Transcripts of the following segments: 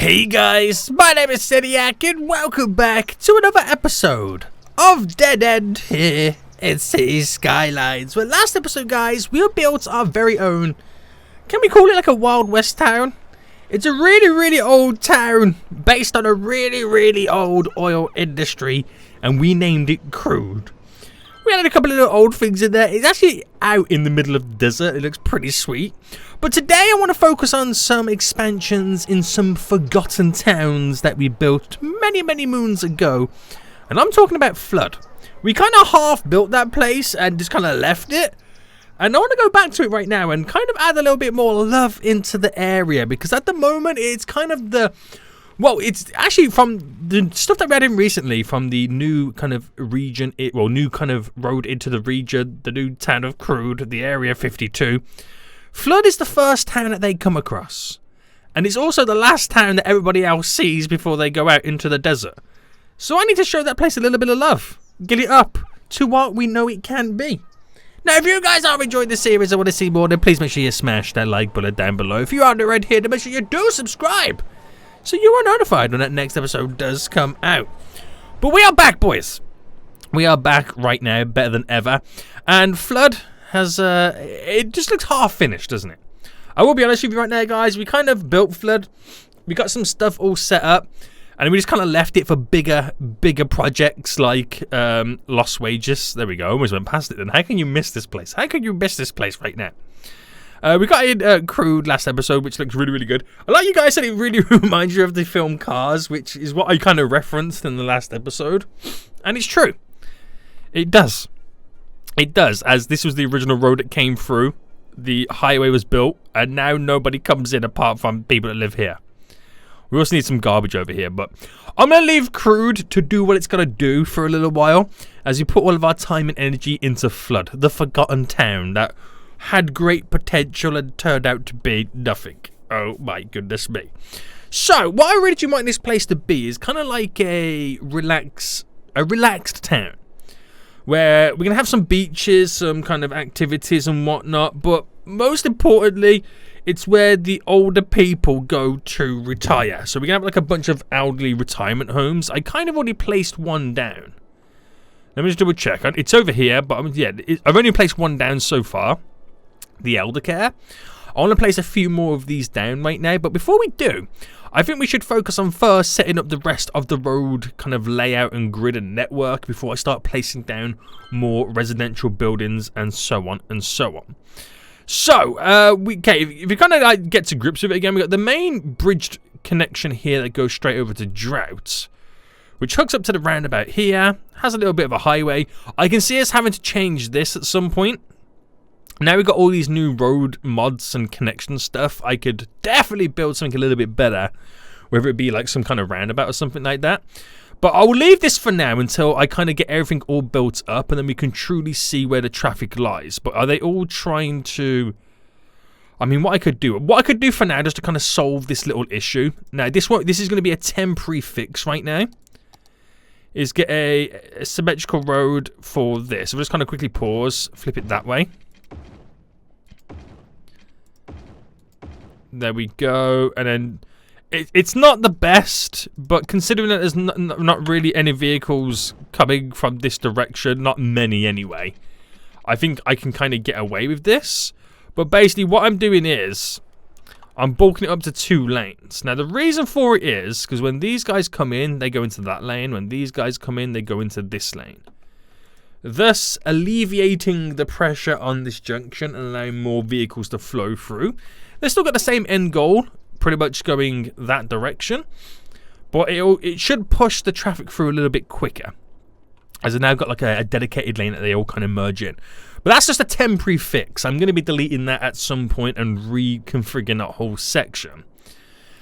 Hey guys, my name is Seniac and welcome back to another episode of Dead End here in City Skylines. Well, last episode guys, we built our very own, can we call it like a Wild West town? It's a really old town based on a really old oil industry, and we named it Crude. We added a couple of little old things in there. It's actually out in the middle of the desert. It looks pretty sweet. But today I want to focus on some expansions in some forgotten towns that we built many moons ago. And I'm talking about Flood. We kind of half built that place and just kind of left it. And I want to go back to it right now and kind of add a little bit more love into the area. Because at the moment it's kind of the... Well, it's actually from the stuff that we had in recently, from the new kind of region, new kind of road into the region, the new town of Crude, the Area 52. Flood is the first town that they come across. And it's also the last town that everybody else sees before they go out into the desert. So I need to show that place a little bit of love. Get it up to what we know it can be. Now, if you guys are enjoying this series and want to see more, then please make sure you smash that like button down below. If you aren't already here, then make sure you do subscribe, so you are notified when that next episode does come out. But we are back, boys. We are back right now, better than ever. And Flood has, it just looks half finished, doesn't it? I will be honest with you right now, guys. We kind of built Flood. We got some stuff all set up. And we just kind of left it for bigger projects like Lost Wages. There we go. Almost went past it then. How can you miss this place? How can you miss this place right now? We got in Crude last episode, which looks really good. I like you guys said it really reminds you of the film Cars, which is what I kind of referenced in the last episode. And it's true. It does. It does, as this was the original road that came through. The highway was built, and now nobody comes in apart from people that live here. We also need some garbage over here, but I'm going to leave Crude to do what it's going to do for a little while, as we put all of our time and energy into Flood, the forgotten town that had great potential and turned out to be nothing. Oh my goodness me. So, what I really do want this place to be is kind of like a relaxed town. Where we're going to have some beaches, some kind of activities and whatnot. But most importantly, it's where the older people go to retire. So we're going to have like a bunch of elderly retirement homes. I kind of already placed one down. Let me just double check. It's over here, but yeah, I've only placed one down so far. The elder care. I want to place a few more of these down right now, but before we do, I think we should focus on first setting up the rest of the road kind of layout and grid and network before I start placing down more residential buildings and so on and so on. So, if you kind of like get to grips with it again, we got the main bridged connection here that goes straight over to Drought, which hooks up to the roundabout here, has a little bit of a highway. I can see us having to change this at some point. Now we've got all these new road mods and connection stuff. I could definitely build something a little bit better, whether it be like some kind of roundabout or something like that. But I will leave this for now until I kind of get everything all built up, and then we can truly see where the traffic lies. But are they all trying to... I mean, what I could do for now, just to kind of solve this little issue. Now, this is going to be a temporary fix right now. Is get a symmetrical road for this. I'll just kind of quickly pause, flip it that way. There we go, and then it's not the best, but considering that there's not really any vehicles coming from this direction, not many anyway, I think I can kind of get away with this. But basically what I'm doing is I'm bulking it up to 2 lanes. Now the reason for it is because when these guys come in, they go into that lane. When these guys come in, they go into this lane. Thus alleviating the pressure on this junction and allowing more vehicles to flow through. They've still got the same end goal, pretty much going that direction, but it should push the traffic through a little bit quicker, as they've now got like a dedicated lane that they all kind of merge in. But that's just a temporary fix. I'm going to be deleting that at some point and reconfiguring that whole section.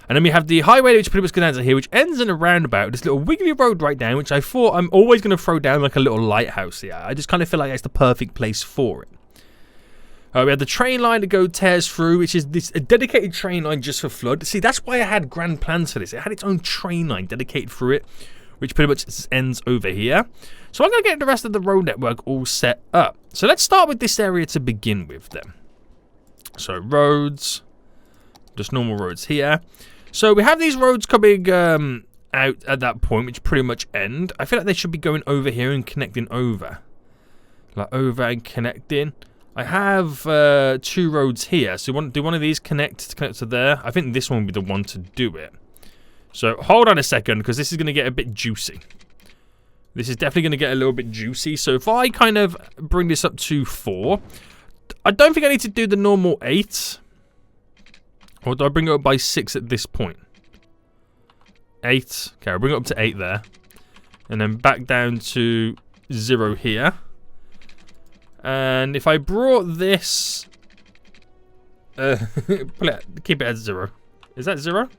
And then we have the highway, which pretty much goes down to here, which ends in a roundabout, this little wiggly road right down, which I thought I'm always going to throw down like a little lighthouse here. I just kind of feel like it's the perfect place for it. We have the train line that tears through, which is a dedicated train line just for Flood. See, that's why I had grand plans for this. It had its own train line dedicated through it, which pretty much ends over here. So I'm going to get the rest of the road network all set up. So let's start with this area to begin with then. So roads, just normal roads here. So we have these roads coming out at that point, which pretty much end. I feel like they should be going over here and connecting over. Like over and connecting. I have 2 roads here. So do one of these connect to there? I think this one would be the one to do it. So hold on a second, because this is going to get a bit juicy. This is definitely going to get a little bit juicy. So if I kind of bring this up to 4, I don't think I need to do the normal 8. Or do I bring it up by 6 at this point? 8. Okay, I'll bring it up to 8 there. And then back down to 0 here. And if I brought this... keep it at 0. Is that 0?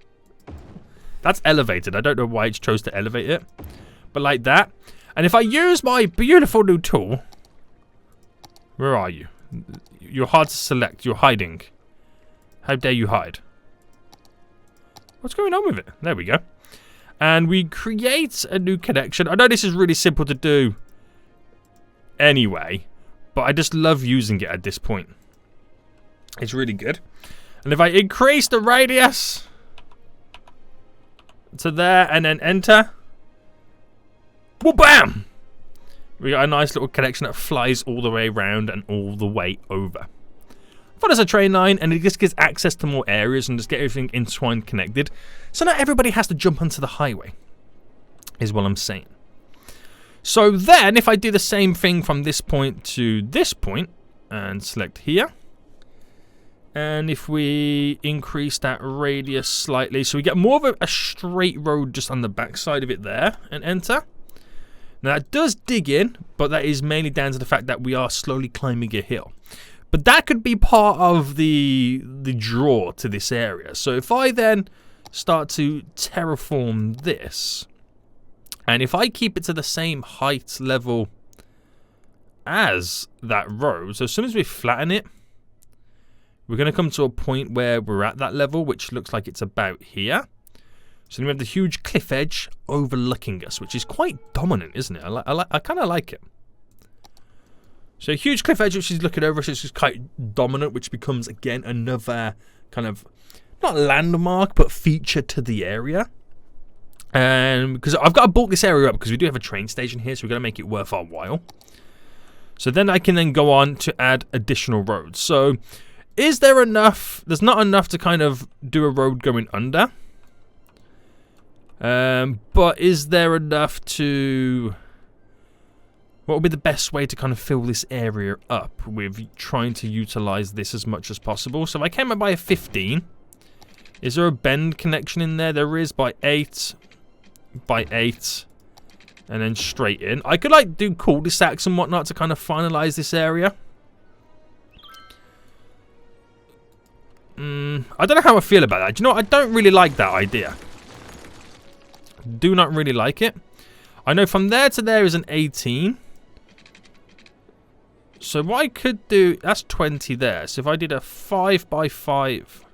That's elevated. I don't know why it chose to elevate it. But like that. And if I use my beautiful new tool... Where are you? You're hard to select. You're hiding. How dare you hide? What's going on with it? There we go. And we create a new connection. I know this is really simple to do anyway, but I just love using it at this point. It's really good. And if I increase the radius to there and then enter, well, bam! We got a nice little connection that flies all the way around and all the way over. Fun as a train line, and it just gives access to more areas and just get everything entwined connected. So not everybody has to jump onto the highway, is what I'm saying. So then, if I do the same thing from this point to this point, and select here, and if we increase that radius slightly, so we get more of a straight road just on the back side of it there, and enter. Now that does dig in, but that is mainly down to the fact that we are slowly climbing a hill. But that could be part of the draw to this area. So if I then start to terraform this, and if I keep it to the same height level as that road, so as soon as we flatten it, we're going to come to a point where we're at that level, which looks like it's about here. So we have the huge cliff edge overlooking us, which is quite dominant, isn't it? I kind of like it. So a huge cliff edge which is looking over us, which is quite dominant, which becomes, again, another kind of, not landmark, but feature to the area. And because I've got to bulk this area up, because we do have a train station here, so we're going to make it worth our while. So then I can then go on to add additional roads. So is there enough? There's not enough to kind of do a road going under. But is there enough to... What would be the best way to kind of fill this area up with trying to utilize this as much as possible? So I came up by a 15. Is there a bend connection in there? There is, by 8, by 8, and then straight in. I could like do cul-de-sacs and whatnot to kind of finalize this area. I don't know how I feel about that. Do you know what? I don't really like that idea. Do not really like it. I know from there to there is an 18. So what I could do, that's 20 there. So if I did a 5 by 5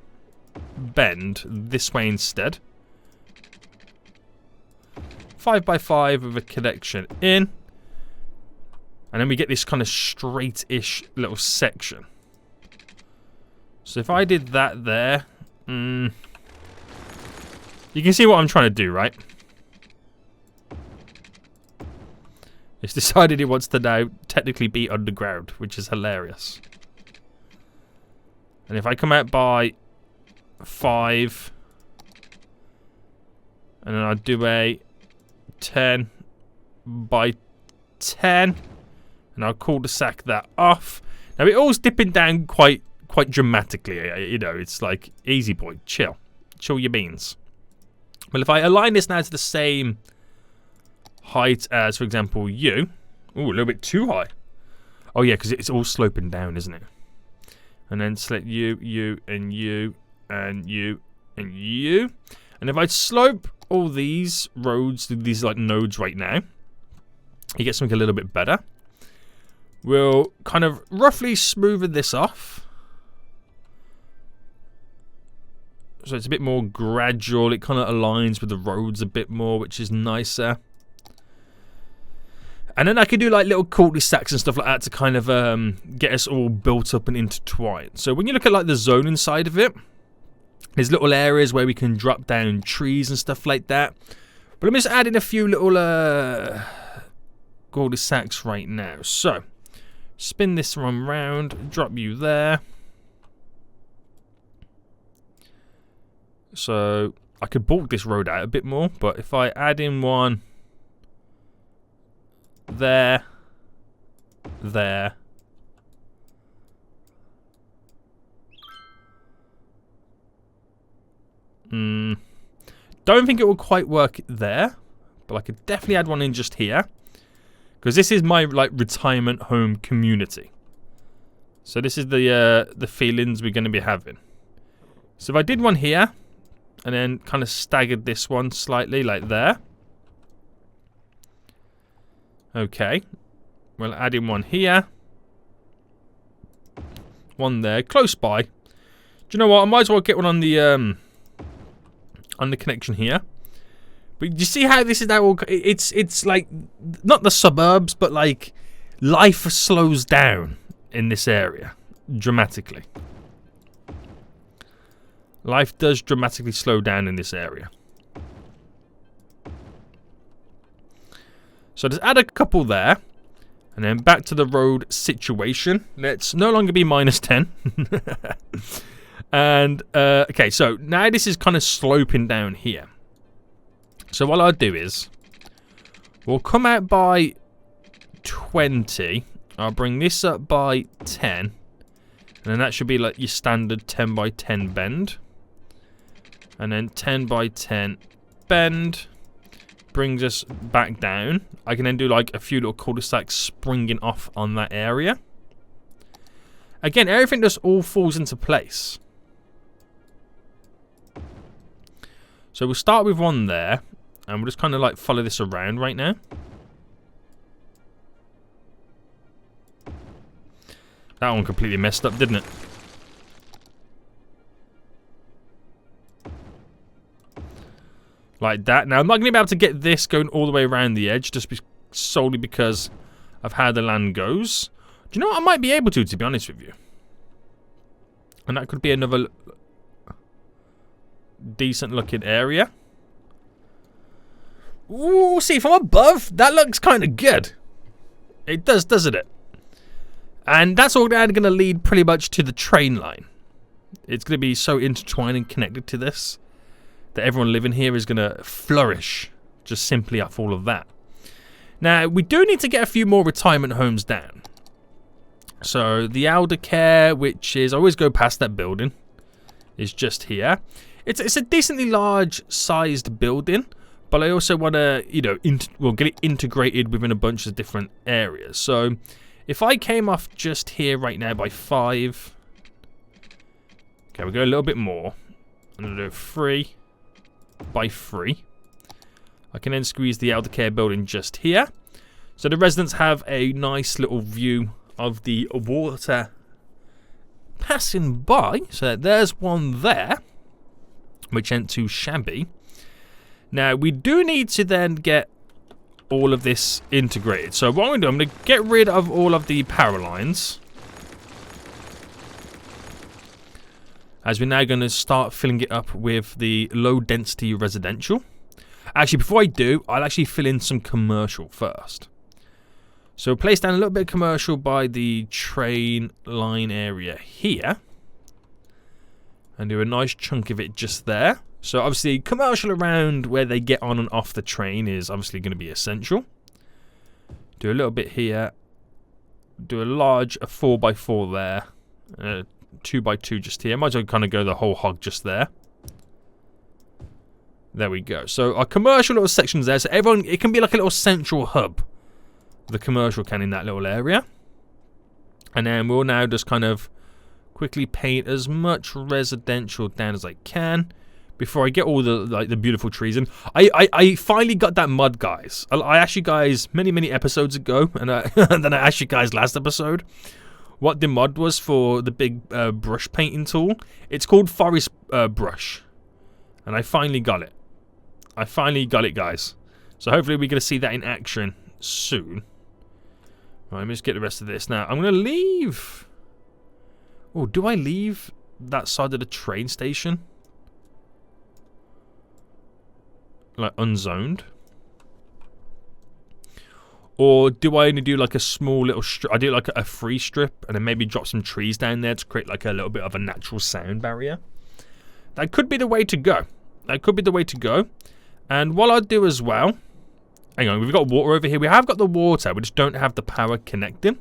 bend this way instead. 5 by 5 with a connection in. And then we get this kind of straight-ish little section. So if I did that there, you can see what I'm trying to do, right? It's decided it wants to now technically be underground, which is hilarious. And if I come out by 5, and then I do a 10 by 10, and I'll cul-de-sac that off. Now it all's dipping down quite dramatically, you know, it's like, easy boy, chill your beans. Well, if I align this now to the same height as, for example, you. Ooh, a little bit too high. Oh yeah, because it's all sloping down, isn't it? And then select you, and you, and you, and you. And if I slope all these roads to these like nodes right now, you get something a little bit better. We'll kind of roughly smoothen this off. So it's a bit more gradual. It kind of aligns with the roads a bit more, which is nicer. And then I could do like little cul-de-sacs and stuff like that to kind of get us all built up and intertwined. So when you look at like the zoning side of it, There's little areas where we can drop down trees and stuff like that. But I'm just adding a few little cul-de-sacs right now. So, spin this one round, drop you there. So, I could bulk this road out a bit more, but if I add in one there, there, don't think it will quite work there, but I could definitely add one in just here, because this is my like retirement home community. So this is the feelings we're going to be having. So if I did one here, and then kind of staggered this one slightly like there. Okay, we'll add in one here, one there, close by. Do you know what? I might as well get one on the connection here. But you see how this is now? It's like not the suburbs, but like life slows down in this area dramatically. Life does dramatically slow down in this area. So just add a couple there. And then back to the road situation. Let's no longer be -10. And, okay, so now this is kind of sloping down here. So what I'll do is, we'll come out by 20. I'll bring this up by 10. And then that should be like your standard 10 by 10 bend. And then 10 by 10 bend brings us back down. I can then do like a few little cul-de-sacs springing off on that area. Again, everything just all falls into place. So we'll start with one there, and we'll just kind of like follow this around right now. That one completely messed up, didn't it? Like that. Now, I'm not going to be able to get this going all the way around the edge, just solely because of how the land goes. Do you know what? I might be able to be honest with you. And that could be another decent looking area. Ooh, see, from above, that looks kind of good. It does, doesn't it? And that's all going to lead pretty much to the train line. It's going to be so intertwined and connected to this that everyone living here is going to flourish just simply off all of that. Now, we do need to get a few more retirement homes down. So, the elder care, which is, I always go past that building, is just here. It's a decently large-sized building, but I also want to, you know, get it integrated within a bunch of different areas. So, if I came off just here right now by 5, okay, we'll go a little bit more. I'm going to do 3 by 3. I can then squeeze the elder care building just here. So the residents have a nice little view of the water passing by. So there's one there, which ain't too shabby. Now, we do need to then get all of this integrated. So what I'm going to get rid of all of the power lines, as we're now going to start filling it up with the low density residential. Actually, before I do, I'll actually fill in some commercial first. So place down a little bit of commercial by the train line area here. And do a nice chunk of it just there. So obviously commercial around where they get on and off the train is obviously going to be essential. Do a little bit here. Do a 4x4 there. 2x2 just here. Might as well kind of go the whole hog just there. There we go. So our commercial little sections there. So everyone, it can be like a little central hub. The commercial can in that little area. And then we'll now just kind of quickly paint as much residential down as I can before I get all the beautiful trees in. I finally got that mud, guys. I asked you guys many episodes ago, and then I asked you guys last episode what the mod was for the big brush painting tool. It's called Forest Brush, and I finally got it. I finally got it, guys. So hopefully we're going to see that in action soon. Right, let me just get the rest of this now. I'm going to leave. Oh, do I leave that side of the train station? like unzoned? Or do I only do like a small little strip? I do like a free strip and then maybe drop some trees down there to create like a little bit of a natural sound barrier. That could be the way to go. That could be the way to go. And what I'll do as well... Hang on, we've got water over here. We have got the water. We just don't have the power connecting.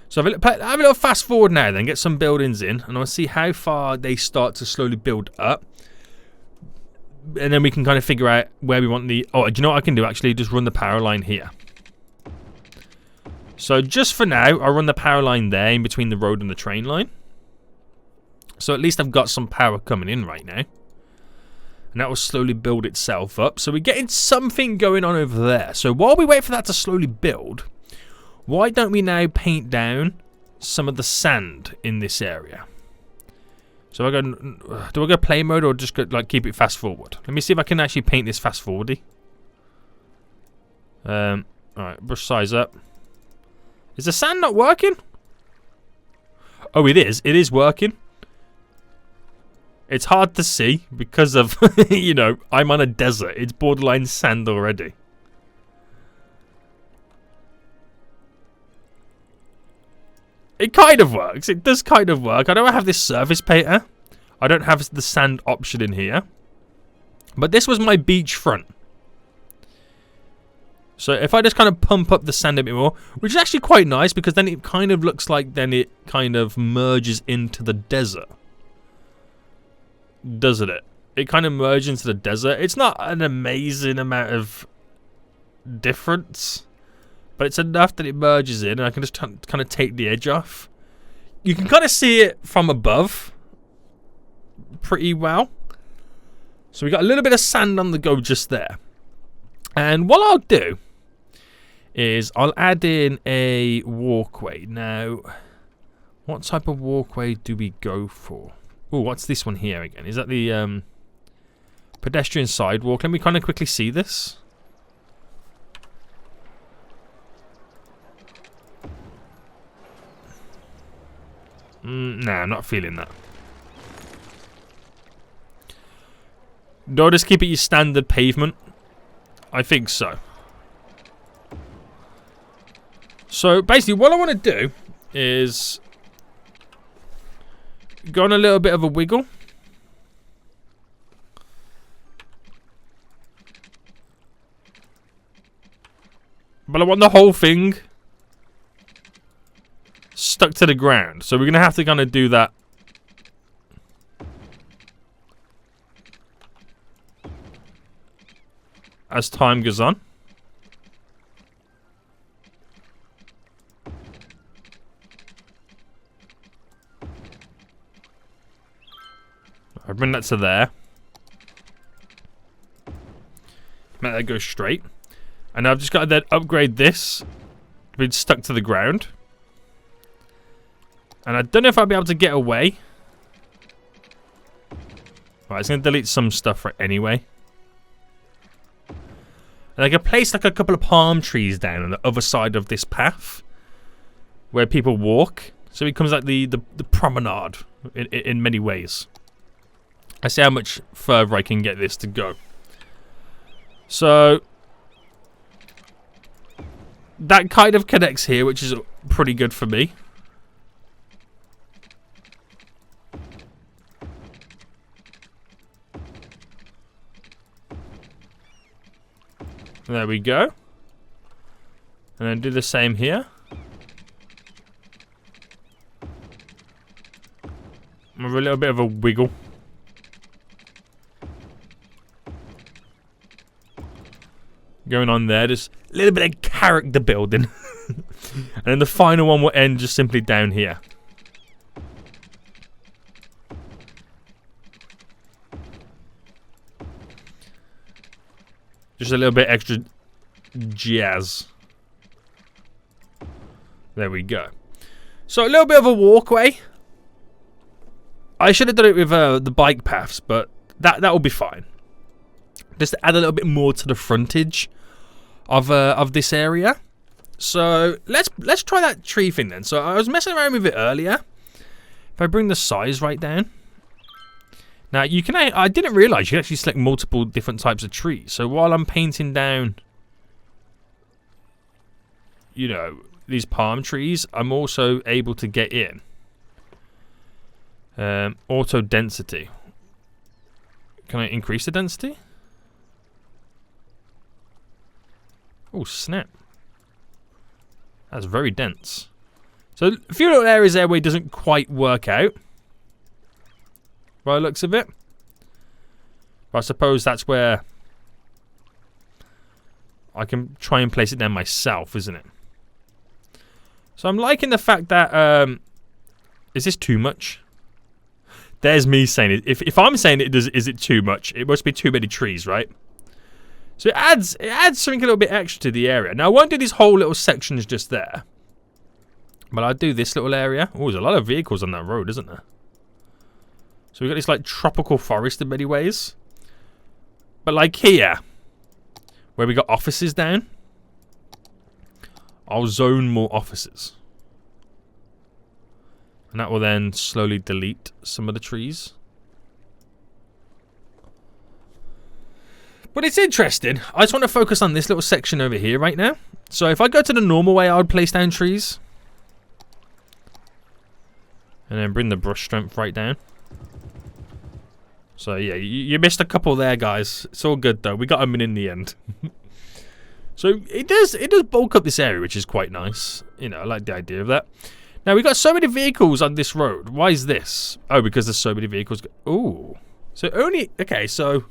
So have a little fast forward now then. Get some buildings in. And I'll see how far they start to slowly build up. And then we can kind of figure out where we want the... Oh, do you know what I can do actually? Just run the power line here. So just for now, I'll run the power line there in between the road and the train line. So at least I've got some power coming in right now. And that will slowly build itself up. So we're getting something going on over there. So while we wait for that to slowly build, why don't we now paint down some of the sand in this area? So do I go play mode or just go, like keep it fast forward? Let me see if I can actually paint this fast forwardy. Alright, brush size up. Is the sand not working? Oh, it is. It is working. It's hard to see because of, you know, I'm on a desert. It's borderline sand already. It kind of works. It does kind of work. I don't have this surface painter. I don't have the sand option in here. But this was my beach front. So if I just kind of pump up the sand a bit more, which is actually quite nice because then it kind of looks like then it kind of merges into the desert. Doesn't it? It kind of merges into the desert. It's not an amazing amount of difference. But it's enough that it merges in and I can just kind of take the edge off. You can kind of see it from above pretty well. So we got a little bit of sand on the go just there. And what I'll do is I'll add in a walkway. Now, what type of walkway do we go for? Oh, what's this one here again? Is that the pedestrian sidewalk? Let me kind of quickly see this. Nah, I'm not feeling that. Do I just keep it your standard pavement? I think so. So basically what I want to do is go on a little bit of a wiggle. But I want the whole thing stuck to the ground. So we're going to have to kind of do that. As time goes on. I bring that to there. Make that go straight. And I've just got to then upgrade this to be stuck to the ground. And I don't know if I'll be able to get away. Right, it's going to delete some stuff right anyway. And I can place like a couple of palm trees down on the other side of this path where people walk. So it becomes like the promenade in many ways. I see how much further I can get this to go. So that kind of connects here, which is pretty good for me. There we go. And then do the same here. With a little bit of a wiggle. Going on there, just a little bit of character building. And then the final one will end just simply down here. Just a little bit extra jazz. There we go. So a little bit of a walkway. I should have done it with the bike paths, but that will be fine. Just to add a little bit more to the frontage of this area. So let's try that tree thing then. So I was messing around with it earlier. If I bring the size right down. Now, you can. I didn't realise you can actually select multiple different types of trees. So while I'm painting down, you know, these palm trees, I'm also able to get in. Auto density. Can I increase the density? Oh, snap. That's very dense. So a few little areas there where it doesn't quite work out, by the looks of it. But I suppose that's where I can try and place it down myself, isn't it? So I'm liking the fact that, is this too much? There's me saying it. If I'm saying it does, is it too much? It must be too many trees, right? So it adds something a little bit extra to the area. Now I won't do these whole little sections just there, but I'll do this little area. Oh, there's a lot of vehicles on that road, isn't there? So we've got this like tropical forest in many ways. But like here, where we got offices down, I'll zone more offices. And that will then slowly delete some of the trees. But it's interesting. I just want to focus on this little section over here right now. So if I go to the normal way, I would place down trees. And then bring the brush strength right down. So yeah, you missed a couple there, guys. It's all good though. We got them in the end. So it does bulk up this area, which is quite nice. You know, I like the idea of that. Now we've got so many vehicles on this road. Why is this? Oh, because there's so many vehicles. Ooh. So only, okay, so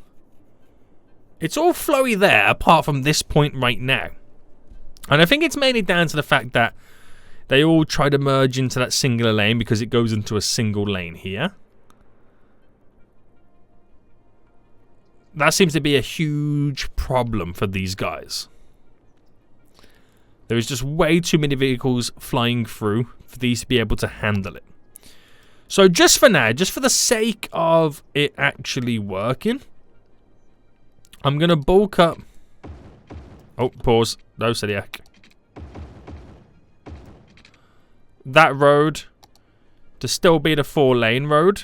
it's all flowy there apart from this point right now. And I think it's mainly down to the fact that they all try to merge into that singular lane because it goes into a single lane here. That seems to be a huge problem for these guys. There is just way too many vehicles flying through for these to be able to handle it. So just for now, just for the sake of it actually working, I'm going to bulk up. Oh, pause. No, Sediak. That road to still be the 4-lane road.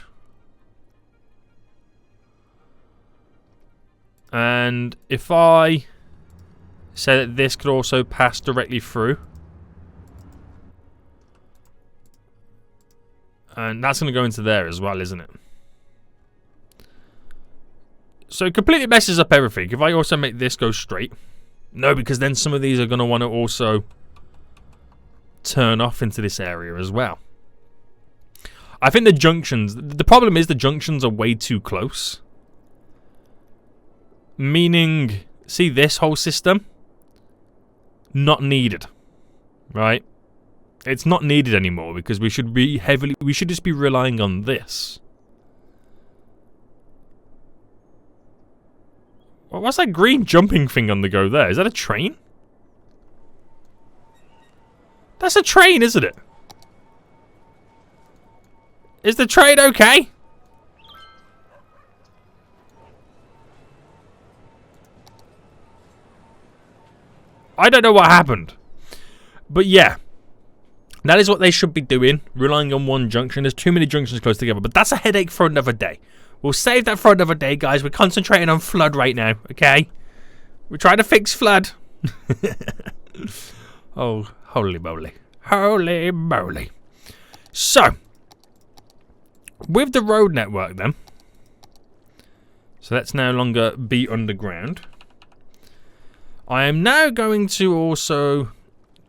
And if I say that this could also pass directly through. And that's going to go into there as well, isn't it? So it completely messes up everything. If I also make this go straight. No, because then some of these are going to want to also turn off into this area as well. I think the junctions... The problem is the junctions are way too close. Meaning, see this whole system? Not needed. Right? It's not needed anymore because we should just be relying on this. What's that green jumping thing on the go there? Is that a train? That's a train, isn't it? Is the train okay? I don't know what happened. But yeah. That is what they should be doing. Relying on one junction. There's too many junctions close together. But that's a headache for another day. We'll save that for another day, guys. We're concentrating on flood right now. Okay? We're trying to fix flood. Oh, holy moly. Holy moly. So. With the road network then. So let's no longer be underground. I am now going to also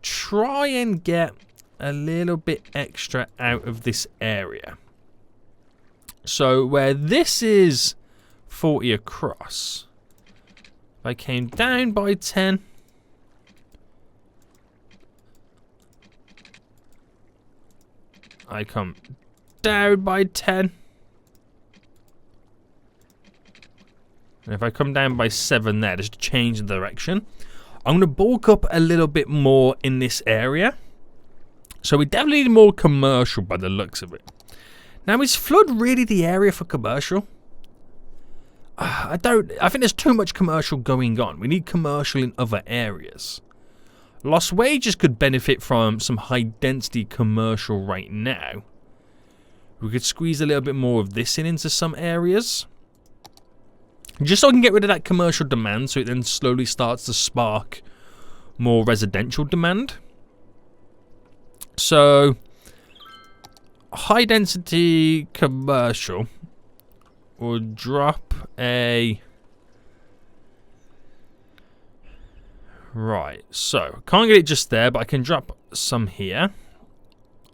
try and get a little bit extra out of this area. So where this is 40 across, if I came down by 10, I come down by 10, and if I come down by 7 there, just to change the direction, I'm going to bulk up a little bit more in this area. So we definitely need more commercial by the looks of it. Now, is flood really the area for commercial? I think there's too much commercial going on. We need commercial in other areas. Lost Wages could benefit from some high density commercial right now. We could squeeze a little bit more of this into some areas. Just so I can get rid of that commercial demand, so it then slowly starts to spark more residential demand. So, high density commercial will drop a... Right, so, can't get it just there, but I can drop some here.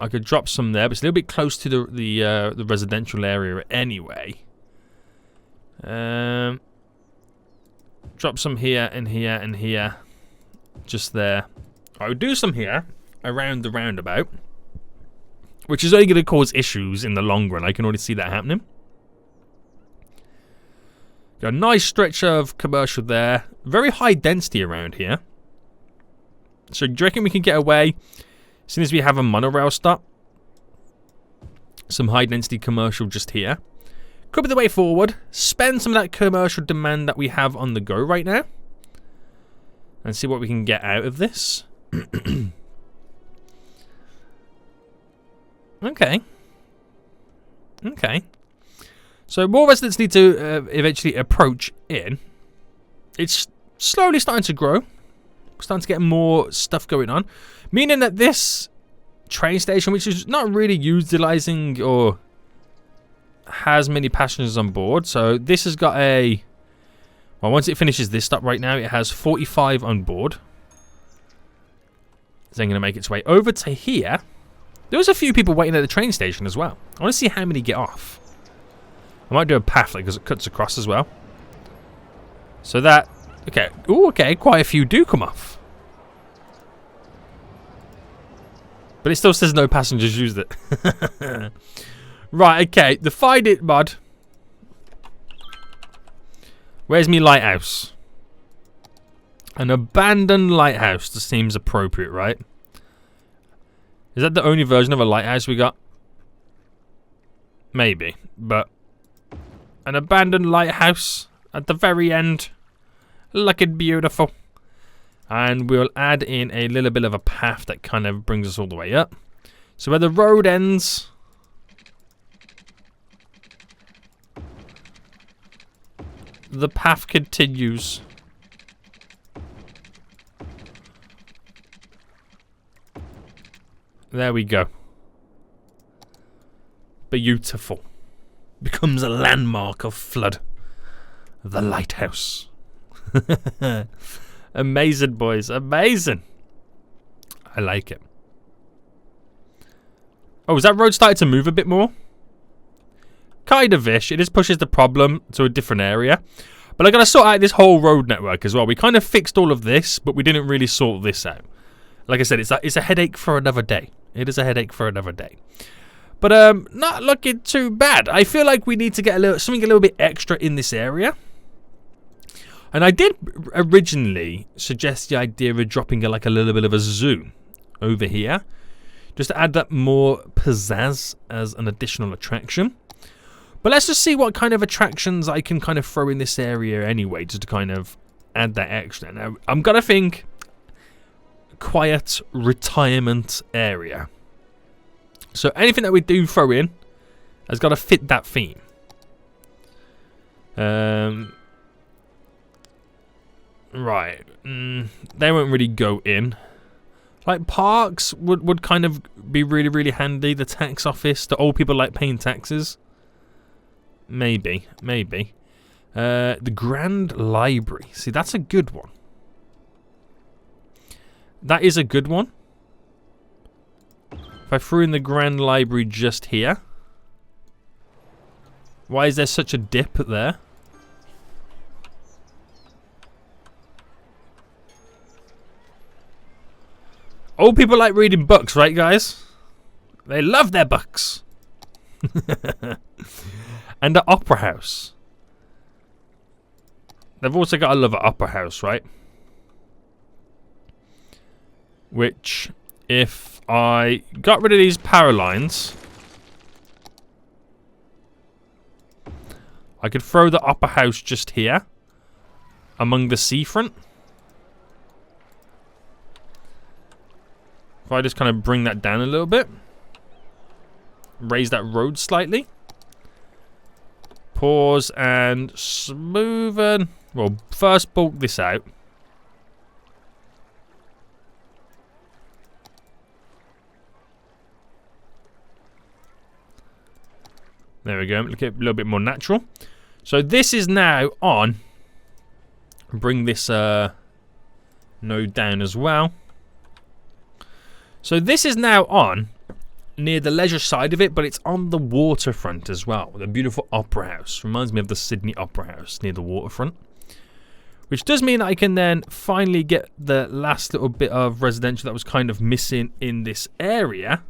I could drop some there, but it's a little bit close to the residential area anyway. Drop some here and here and here. Just there. I would do some here around the roundabout, which is only going to cause issues in the long run. I can already see that happening. Got a nice stretch of commercial there. Very high density around here. So do you reckon we can get away as soon as we have a monorail stop? Some high density commercial just here. Could be the way forward. Spend some of that commercial demand that we have on the go right now. And see what we can get out of this. Okay. Okay. So more residents need to eventually approach in. It's slowly starting to grow. We're starting to get more stuff going on. Meaning that this train station, which is not really utilizing or has many passengers on board. So this has got a... Well, once it finishes this stop right now, it has 45 on board. It's then going to make its way over to here. There was a few people waiting at the train station as well. I want to see how many get off. I might do a path because it cuts across as well. So that... Okay. Ooh, okay. Quite a few do come off. But it still says no passengers used it. Right, okay. The Find It mod. Where's me lighthouse? An abandoned lighthouse. This seems appropriate, right? Is that the only version of a lighthouse we got? Maybe, but an abandoned lighthouse at the very end. Looking beautiful. And we'll add in a little bit of a path that kind of brings us all the way up. So where the road ends... the path continues. There we go. Beautiful. Becomes a landmark of flood. The lighthouse. Amazing, boys. Amazing. I like it. Oh, has that road started to move a bit more? Kind of ish. It just pushes the problem to a different area. But I gotta sort out this whole road network as well. We kind of fixed all of this, but we didn't really sort this out. Like I said, it's a headache for another day. It is a headache for another day. But not looking too bad. I feel like we need to get something a little bit extra in this area. And I did originally suggest the idea of dropping like a little bit of a zoo over here. Just to add that more pizzazz as an additional attraction. But let's just see what kind of attractions I can kind of throw in this area anyway, just to kind of add that extra. Now, I'm going to think quiet retirement area. So anything that we do throw in has got to fit that theme. Right. They won't really go in. Like parks would kind of be really, really handy. The tax office, the old people like paying taxes. Maybe. The Grand Library. See, that's a good one. That is a good one. If I threw in the Grand Library just here. Why is there such a dip there? Old people like reading books, right, guys? They love their books. And the Opera House. They've also got to love an Opera House, right? Which, if I got rid of these power lines, I could throw the Opera House just here, among the seafront. If I just kind of bring that down a little bit. raise that road slightly. Pause and smoothen. Well, first bulk this out. There we go. Look at a little bit more natural. So this is now on. Bring this node down as well. So this is now on near the leisure side of it, but it's on the waterfront as well. The beautiful Opera House. Reminds me of the Sydney Opera House near the waterfront. Which does mean that I can then finally get the last little bit of residential that was kind of missing in this area.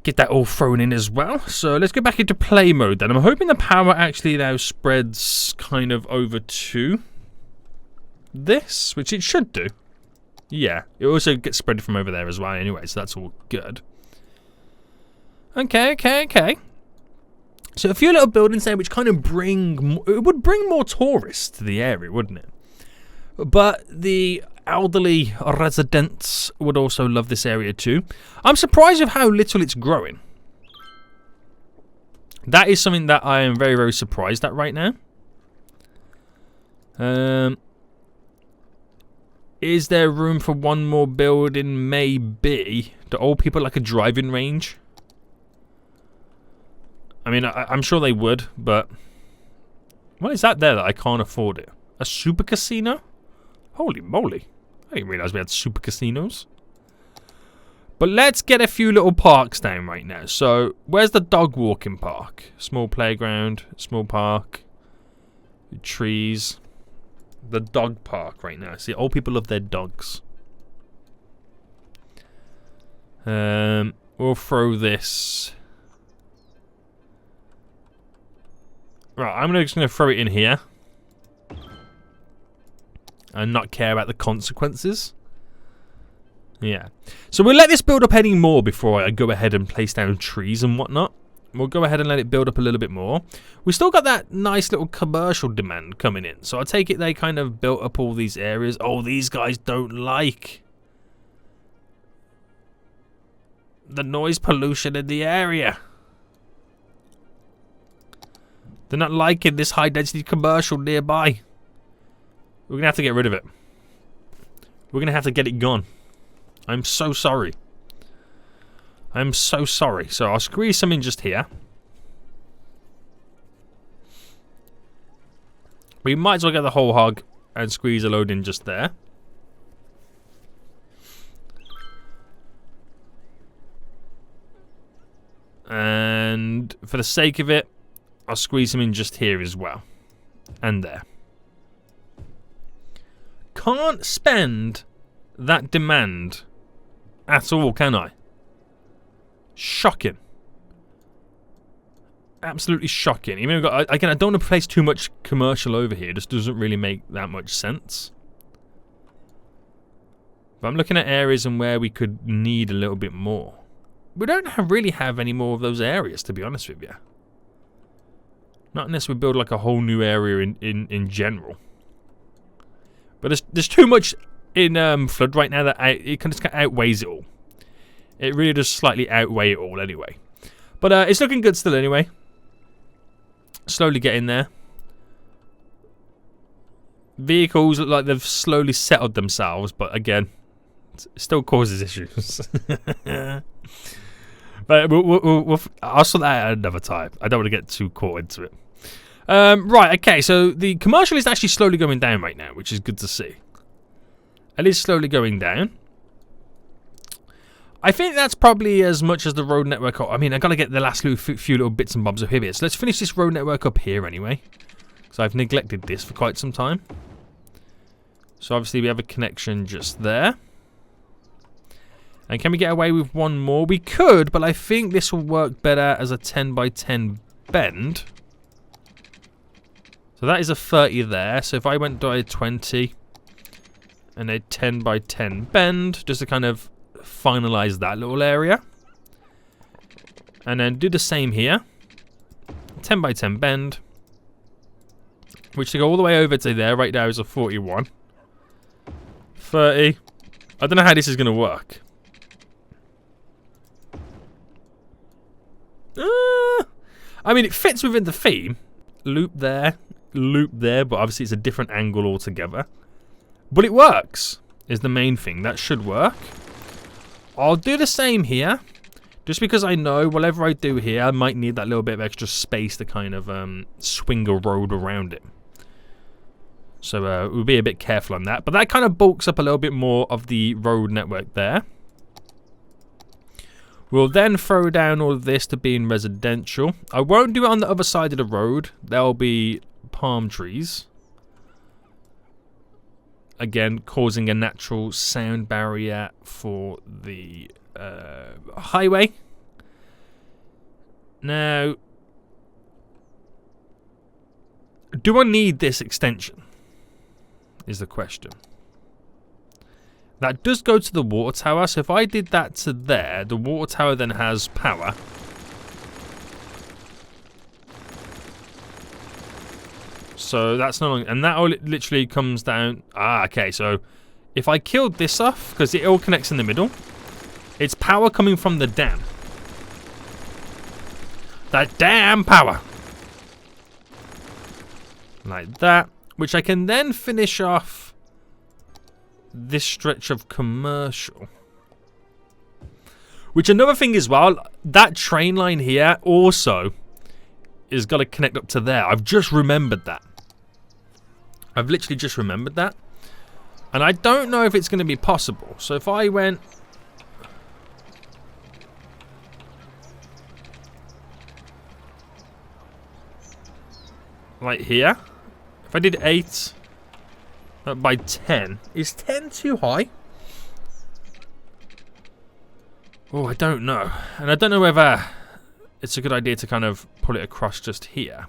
Get that all thrown in as well. So let's go back into play mode then. I'm hoping the power actually now spreads kind of over to this, which it should do. Yeah, it also gets spread from over there as well anyway, so that's all good. Okay. So a few little buildings there which kind of it would bring more tourists to the area, wouldn't it? But the elderly residents would also love this area too. I'm surprised with how little it's growing. That is something that I am very, very surprised at right now. Is there room for one more building? Maybe. Do old people like a driving range? I mean, I'm sure they would, but what is that there that I can't afford it? A super casino? Holy moly. I didn't realise we had super casinos. But let's get a few little parks down right now. So, where's the dog walking park? Small playground, small park, trees. The dog park right now. See, old people love their dogs. We'll throw this. Right, I'm just going to throw it in here. And not care about the consequences. Yeah. So we'll let this build up any more before I go ahead and place down trees and whatnot. We'll go ahead and let it build up a little bit more. We still got that nice little commercial demand coming in. So I take it they kind of built up all these areas. Oh, these guys don't like the noise pollution in the area. They're not liking this high density commercial nearby. We're going to have to get rid of it. We're going to have to get it gone. I'm so sorry. I'm so sorry. So I'll squeeze some in just here. We might as well get the whole hog and squeeze a load in just there. And for the sake of it, I'll squeeze them in just here as well. And there. Can't spend that demand at all, can I? Shocking. Absolutely shocking. Even though again, I don't want to place too much commercial over here. It just doesn't really make that much sense. But I'm looking at areas and where we could need a little bit more. We don't really have any more of those areas, to be honest with you. Not unless we build like a whole new area in general. But there's too much in flood right now that it kind of outweighs it all. It really does slightly outweigh it all anyway. But it's looking good still anyway. Slowly getting there. Vehicles look like they've slowly settled themselves, but again, it still causes issues. But I'll sort that out another time. I don't want to get too caught into it. Right, okay, so the commercial is actually slowly going down right now, which is good to see. It is slowly going down. I think that's probably as much as the road network. I mean, I've got to get the last few little bits and bobs up here. So let's finish this road network up here anyway. So I've neglected this for quite some time. So obviously we have a connection just there. And can we get away with one more? We could, but I think this will work better as a 10 by 10 bend. So that is a 30 there. So if I went to a 20 and a 10 by 10 bend, just to kind of finalize that little area. And then do the same here. 10 by 10 bend. Which to go all the way over to there right now is a 41. 30. I don't know how this is going to work. I mean, it fits within the theme. Loop there, but obviously it's a different angle altogether. But it works, is the main thing. That should work. I'll do the same here. Just because I know whatever I do here, I might need that little bit of extra space to kind of swing a road around it. So we'll be a bit careful on that. But that kind of bulks up a little bit more of the road network there. We'll then throw down all of this to being residential. I won't do it on the other side of the road. There'll be palm trees. Again, causing a natural sound barrier for the highway. Now, do I need this extension? Is the question. That does go to the water tower, so if I did that to there, the water tower then has power. So that's no longer, and that all literally comes down. Ah, okay, so if I killed this off, because it all connects in the middle, it's power coming from the dam. That damn power. Like that, which I can then finish off this stretch of commercial. Which another thing as well, that train line here also is got to connect up to there. I've just remembered that. I've literally just remembered that. And I don't know if it's going to be possible. So if I went... like here. If I did 8... by 10. Is 10 too high? Oh, I don't know. And I don't know whether it's a good idea to kind of pull it across just here.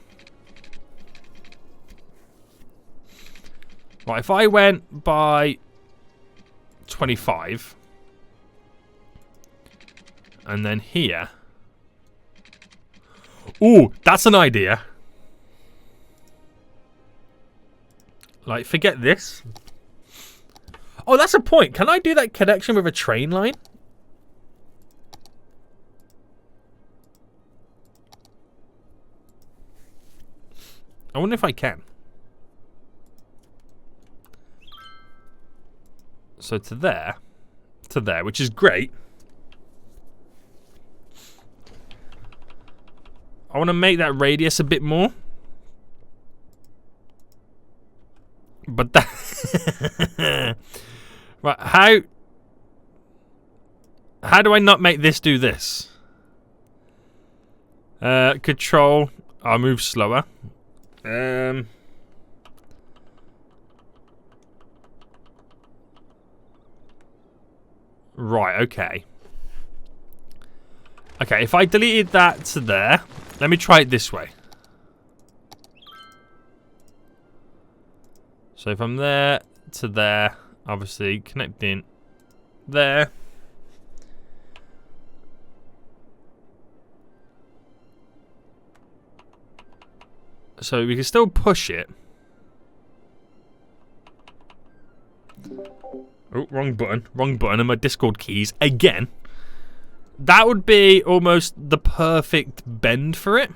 Right, if I went by 25 and then here. Ooh, that's an idea. Like, forget this. Oh, that's a point. Can I do that connection with a train line? I wonder if I can. So to there, which is great. I want to make that radius a bit more. But that... right, how do I not make this do this? Control. I'll move slower. Right, okay. Okay, if I deleted that to there, let me try it this way. So from there to there, obviously connecting there. So we can still push it. Oh, wrong button. Wrong button and my Discord keys again. That would be almost the perfect bend for it.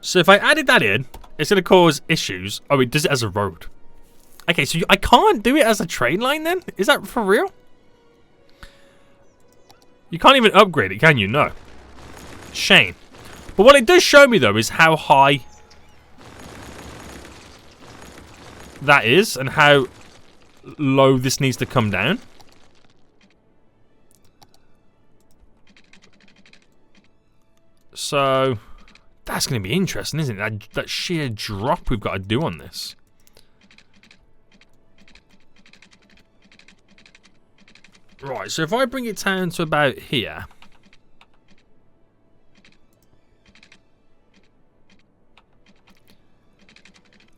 So if I added that in, it's going to cause issues. Oh, it does it as a road. Okay, so I can't do it as a train line then? Is that for real? You can't even upgrade it, can you? No. Shame. But what it does show me, though, is how high that is and how low this needs to come down. So that's going to be interesting, isn't it? That sheer drop we've got to do on this. Right, so if I bring it down to about here.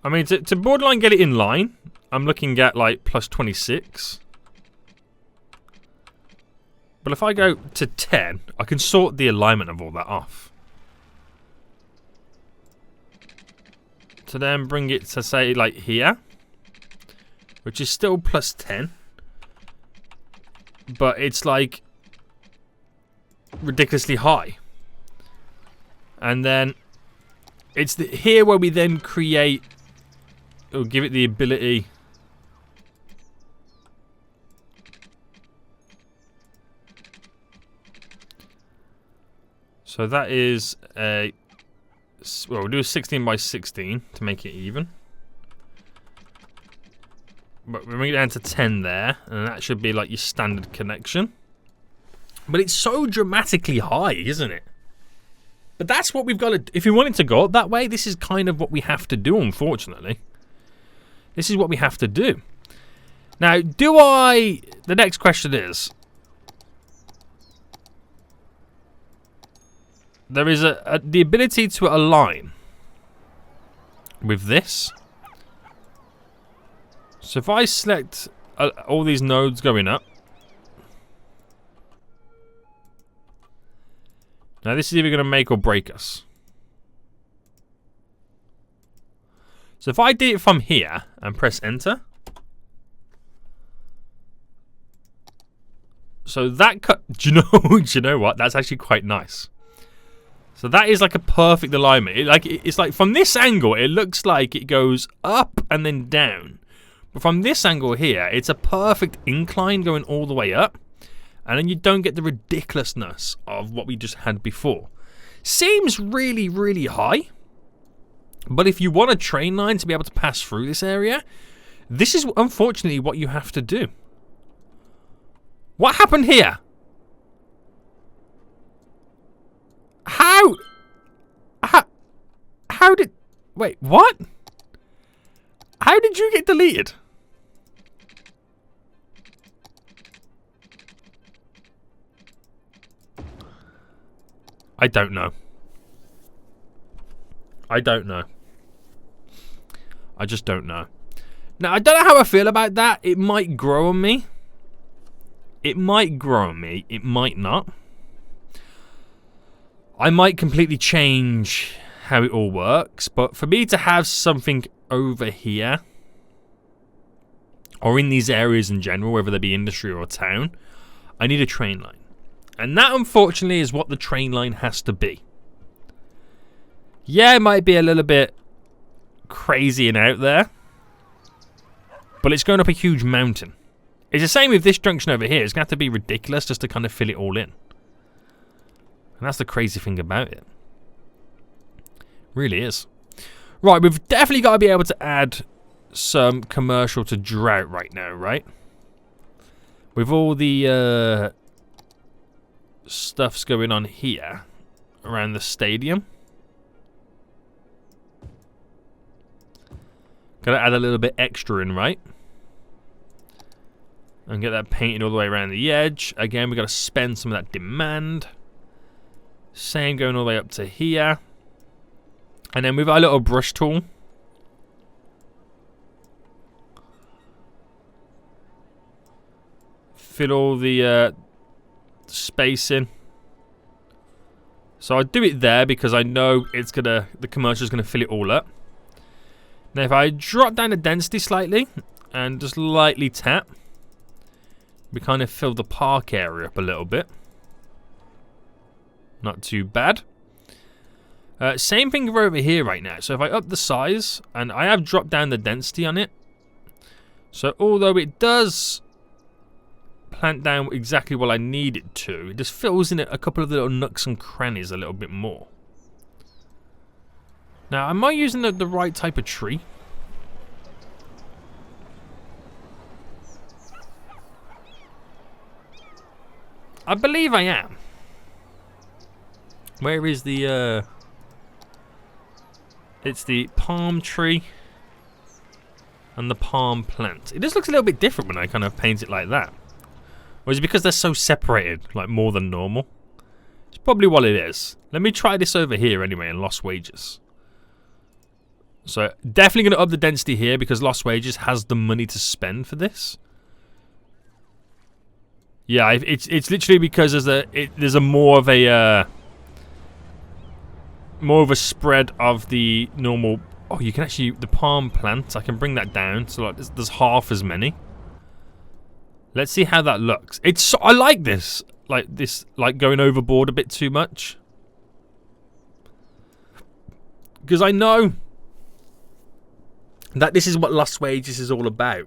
I mean, to borderline get it in line, I'm looking at like plus 26. But if I go to 10, I can sort the alignment of all that off. To then bring it to say like here, which is still plus 10. But it's like ridiculously high. And then it's here where we then create, or give it the ability. So that is a, well, we'll do a 16 by 16 to make it even. But we'll bring it down to 10 there, and that should be like your standard connection. But it's so dramatically high, isn't it? But that's what we've got to... If you want it to go up that way, this is kind of what we have to do, unfortunately. This is what we have to do. Now, do I... The next question is... There is the ability to align with this. So if I select all these nodes going up. Now this is either going to make or break us. So if I did it from here and press enter. So that cut, do you know what? That's actually quite nice. So that is like a perfect alignment. It's like from this angle, it looks like it goes up and then down. But from this angle here, it's a perfect incline going all the way up. And then you don't get the ridiculousness of what we just had before. Seems really, really high. But if you want a train line to be able to pass through this area, this is unfortunately what you have to do. What happened here? How did... Wait, what? How did you get deleted? I don't know. I don't know. I just don't know. Now, I don't know how I feel about that. It might grow on me. It might grow on me. It might not. I might completely change how it all works. But for me to have something over here, or in these areas in general, whether they be industry or town, I need a train line. And that, unfortunately, is what the train line has to be. Yeah, it might be a little bit crazy and out there, but it's going up a huge mountain. It's the same with this junction over here. It's going to have to be ridiculous just to kind of fill it all in. And that's the crazy thing about it. Really is. Right, we've definitely got to be able to add some commercial to drought right now, right? With all the... stuff's going on here around the stadium. Gotta add a little bit extra in, right? And get that painted all the way around the edge. Again, we gotta spend some of that demand. Same going all the way up to here. And then with our little brush tool, fill all the space in. So I do it there because I know it's gonna, the commercial is gonna fill it all up. Now if I drop down the density slightly and just lightly tap, we kind of fill the park area up a little bit. Not too bad. Same thing over here right now. So if I up the size, and I have dropped down the density on it. So although it does plant down exactly what I need it to, it just fills in a couple of little nooks and crannies a little bit more. Now, am I using the right type of tree? I believe I am. Where is the, it's the palm tree and the palm plant. It just looks a little bit different when I kind of paint it like that. Or is it because they're so separated, like more than normal? It's probably what it is. Let me try this over here anyway in Lost Wages. So definitely going to up the density here because Lost Wages has the money to spend for this. Yeah, it's literally because there's a more of a spread of the normal. Oh, you can actually the palm plant. I can bring that down so like there's half as many. Let's see how that looks. I like this. like going overboard a bit too much. Because I know that this is what Lost Wages is all about.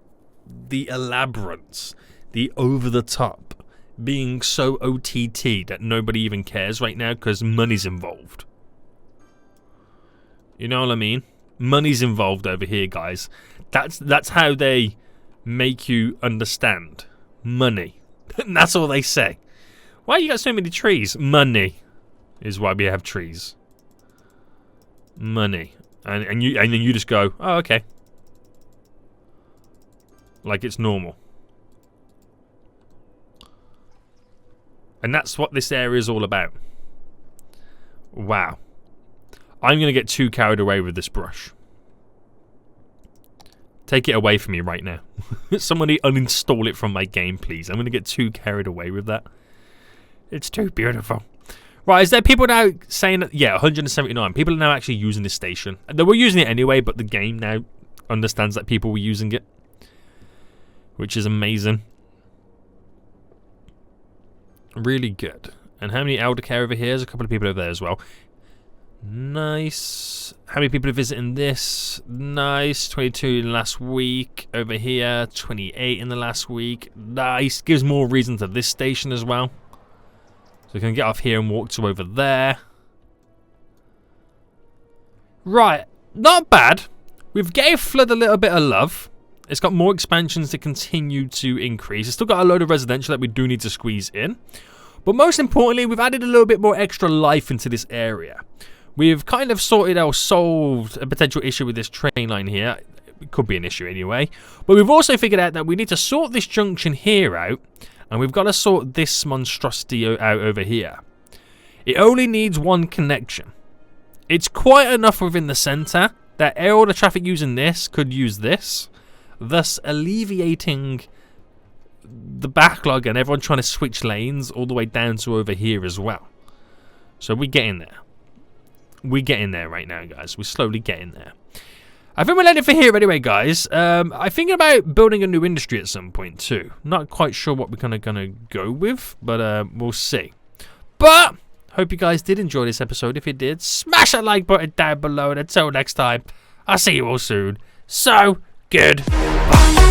The elaborance, the over-the-top, being so OTT that nobody even cares right now because money's involved. You know what I mean? Money's involved over here, guys. That's how they make you understand. Money. That's all they say. Why you got so many trees? Money is why we have trees. Money. And then you just go, oh, okay. Like it's normal. And that's what this area is all about. Wow. I'm going to get too carried away with this brush. Take it away from me right now. Somebody uninstall it from my game, please. I'm going to get too carried away with that. It's too beautiful. Right, is there people now saying that? Yeah, 179. People are now actually using this station. They were using it anyway, but the game now understands that people were using it. Which is amazing. Really good. And how many elder care over here? There's a couple of people over there as well. Nice. How many people are visiting this? Nice. 22 in the last week. Over here, 28 in the last week. Nice. Gives more reason to this station as well. So we can get off here and walk to over there. Right. Not bad. We've gave Flood a little bit of love. It's got more expansions to continue to increase. It's still got a load of residential that we do need to squeeze in. But most importantly, we've added a little bit more extra life into this area. We've kind of solved a potential issue with this train line here. It could be an issue anyway. But we've also figured out that we need to sort this junction here out. And we've got to sort this monstrosity out over here. It only needs one connection. It's quite enough within the centre that all the traffic using this could use this. Thus alleviating the backlog and everyone trying to switch lanes all the way down to over here as well. So we're getting there. We're getting there right now, guys. We're slowly getting there. I think we'll end it for here anyway, guys. I'm thinking about building a new industry at some point too. Not quite sure what we're gonna go with, but we'll see. But hope you guys did enjoy this episode. If you did, smash that like button down below. And until next time, I'll see you all soon. So, goodbye.